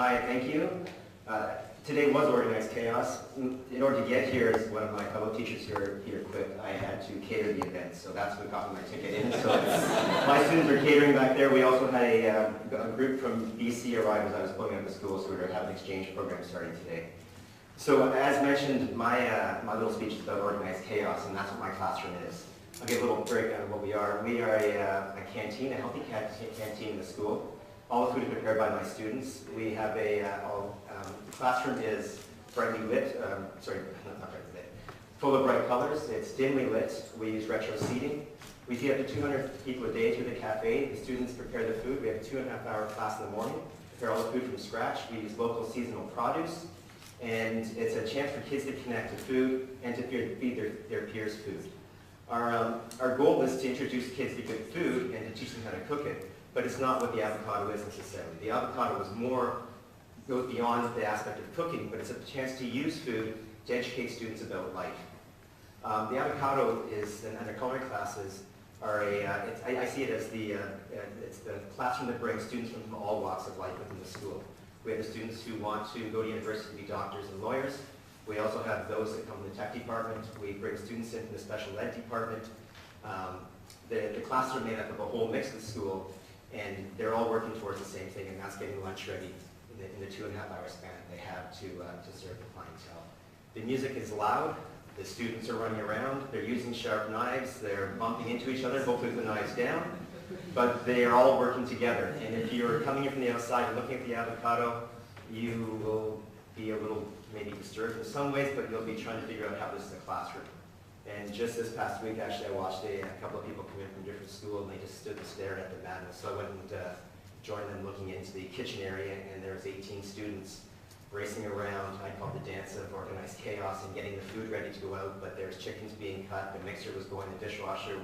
Hi, thank you. Today was organized chaos. In order to get here, as one of my fellow teachers here quit, I had to cater the event, so that's what got my ticket in. So my students are catering back there. We also had a group from BC arrive as I was pulling out the school, so we were having an exchange program starting today. So as mentioned, my little speech is about organized chaos, and that's what my classroom is. I'll give a little breakdown of what we are. We are a canteen, a healthy canteen in the school. All the food is prepared by my students. We have the classroom is brightly lit, not brightly lit, full of bright colors. It's dimly lit. We use retro seating. We feed up to 200 people a day through the cafe. The students prepare the food. We have a 2.5-hour class in the morning. Prepare all the food from scratch. We use local seasonal produce. And it's a chance for kids to connect to food and to feed their peers food. Our goal is to introduce kids to good food and to teach them how to cook it. But it's not what the avocado is necessarily. The avocado goes beyond the aspect of cooking, but it's a chance to use food to educate students about life. The avocado is, and our culinary classes are I see it as it's the classroom that brings students from all walks of life within the school. We have the students who want to go to university to be doctors and lawyers. We also have those that come from the tech department. We bring students into the special ed department. The classes are made up of a whole mix of the school, and they're all working towards the same thing, and that's getting lunch ready in the 2.5-hour span that they have to serve the clientele. The music is loud. The students are running around. They're using sharp knives. They're bumping into each other, hopefully with the knives down. But they are all working together. And if you're coming in from the outside and looking at the avocado, you will be a little maybe disturbed in some ways, but you'll be trying to figure out how this is a classroom. And just this past week, actually, I watched a couple of people come in from different schools, and they just stood and stared at the madness. So I went and joined them looking into the kitchen area, and there was 18 students racing around. I call it the dance of organized chaos and getting the food ready to go out, but there's chickens being cut, the mixer was going, the dishwasher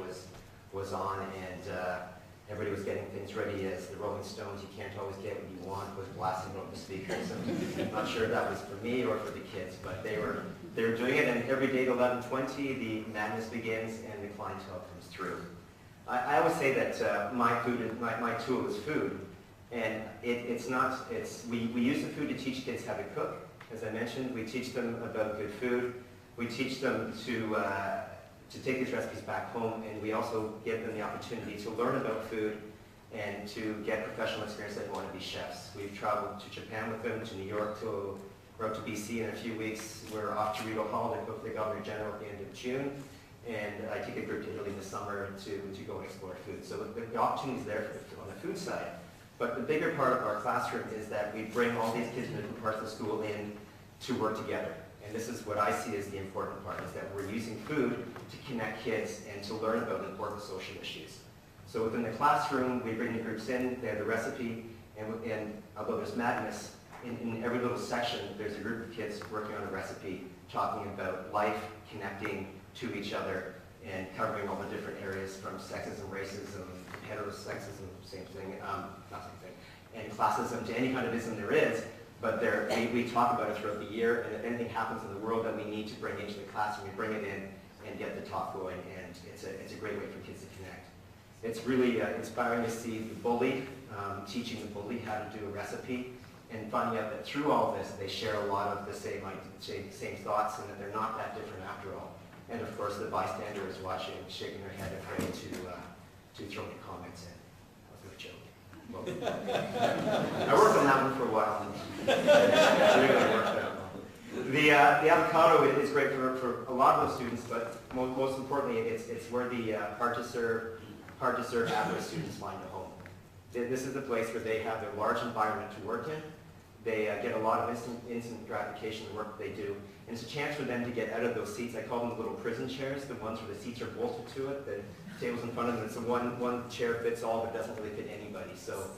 was on, and everybody was getting things ready as the Rolling Stones, You Can't Always Get What You Want, was blasting over the speakers. I'm not sure if that was for me or for the kids, but they were doing it, and every day at 11:20, the madness begins and the clientele comes through. I always say that my tool is food, and we use the food to teach kids how to cook. As I mentioned, we teach them about good food. We teach them to take these recipes back home, and we also give them the opportunity to learn about food and to get professional experience that want to be chefs. We've traveled to Japan with them, to New York, we're up to BC in a few weeks. We're off to Rideau Hall to cook for the Governor General at the end of June, and I take a group to Italy this summer to go and explore food. So the opportunity is there on the food side. But the bigger part of our classroom is that we bring all these kids from different parts of the school in to work together. And this is what I see as the important part, is that we're using food to connect kids and to learn about important social issues. So within the classroom, we bring the groups in, they have the recipe, and although there's madness, in every little section, there's a group of kids working on a recipe, talking about life, connecting to each other, and covering all the different areas from sexism, racism, heterosexism, same thing, not same thing, and classism, to any kind of ism there is. But we talk about it throughout the year, and if anything happens in the world that we need to bring into the classroom, we bring it in and get the talk going, and it's a great way for kids to connect. It's really inspiring to see the bully, teaching the bully how to do a recipe, and finding out that through all this, they share a lot of the same thoughts, and that they're not that different after all. And of course, the bystander is watching, shaking their head, afraid to throw any comments in. That was a joke. Well, I worked on that one for a while. Really worked out well. The avocado is great for a lot of those students, but most importantly, it's where the hard to serve average students find a home. This is the place where they have their large environment to work in. They get a lot of instant gratification in the work that they do. And it's a chance for them to get out of those seats. I call them the little prison chairs, the ones where the seats are bolted to it, the table's in front of them, and so one chair fits all, but doesn't really fit anybody. So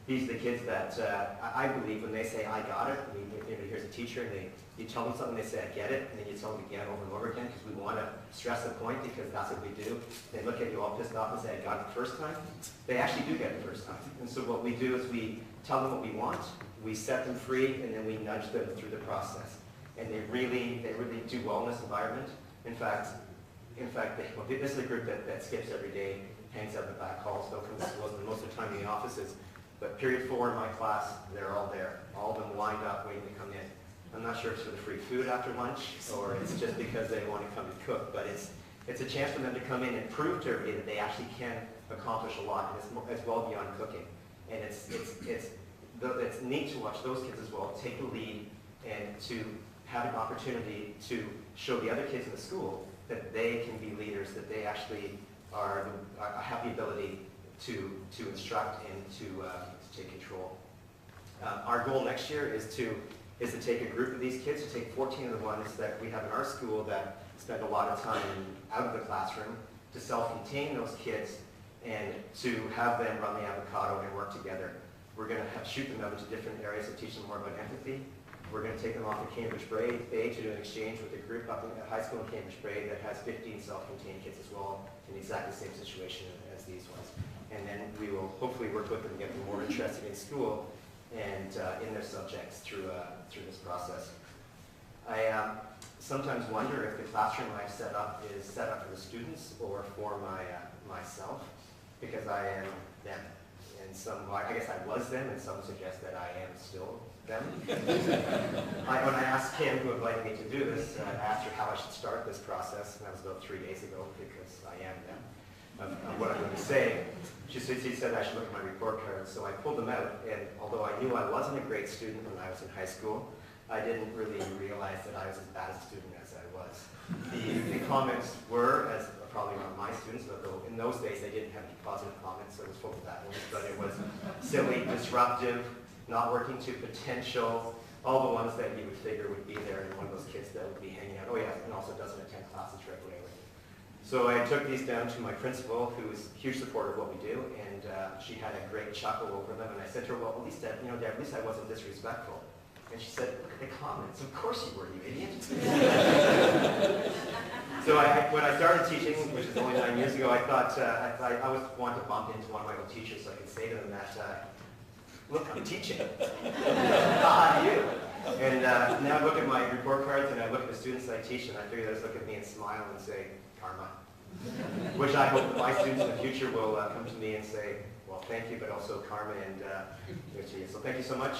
these are the kids that I believe when they say, I got it, here's a teacher, and you tell them something, they say, I get it, and then you tell them again over and over again, because we want to stress the point, because that's what we do. They look at you all pissed off and say, I got it the first time. They actually do get it the first time. And so what we do is we tell them what we want, we set them free, and then we nudge them through the process. And they really do well in this environment. In fact, this is a group that skips every day, hangs out in the back halls, don't come to schools, and most of the time in the offices. But period 4 in my class, they're all there. All of them lined up waiting to come in. I'm not sure if it's for the free food after lunch or it's just because they want to come and cook, but it's a chance for them to come in and prove to everybody that they actually can accomplish a lot, and it's well beyond cooking. And it's neat to watch those kids as well take the lead and to have an opportunity to show the other kids in the school that they can be leaders, that they actually have the ability to instruct and to take control. Our goal next year is to take a group of these kids, to take 14 of the ones that we have in our school that spend a lot of time out of the classroom, to self-contain those kids, and to have them run the avocado and work together. We're going to shoot them out into different areas to teach them more about empathy. We're going to take them off to Cambridge Bay to do an exchange with a group up in a high school in Cambridge Bay that has 15 self-contained kids as well in exactly the same situation as these ones. And then we will hopefully work with them to get them more interested in school and in their subjects through this process. I sometimes wonder if the classroom I've set up is set up for the students or for myself, because I am them. And I guess I was them, and some suggest that I am still them. When I asked Kim, who invited me to do this, I asked her how I should start this process, and that was about 3 days ago, because I am them, of what I'm going to say. She said I should look at my report cards, so I pulled them out, and although I knew I wasn't a great student when I was in high school, I didn't really realize that I was as bad a student as I was. The comments were, as probably not my students, although in those days they didn't have any positive comments, so it was full of bad ones, but it was silly, disruptive, not working to potential, all the ones that you would figure would be there, and one of those kids that would be hanging out. Oh yeah, and also doesn't attend classes regularly. So I took these down to my principal, who is a huge supporter of what we do, and she had a great chuckle over them, and I said to her, well, at least, Dad, at least I wasn't disrespectful. And she said, look at the comments. Of course you were, you idiot. So when I started teaching, which is only 9 years ago, I thought I always wanted to bump into one of my old teachers so I could say to them that, look, I'm teaching. How do you? And now I look at my report cards and I look at the students I teach, and I figure they just look at me and smile and say, karma. Which I hope that my students in the future will come to me and say, well, thank you, but also karma and to you. So thank you so much.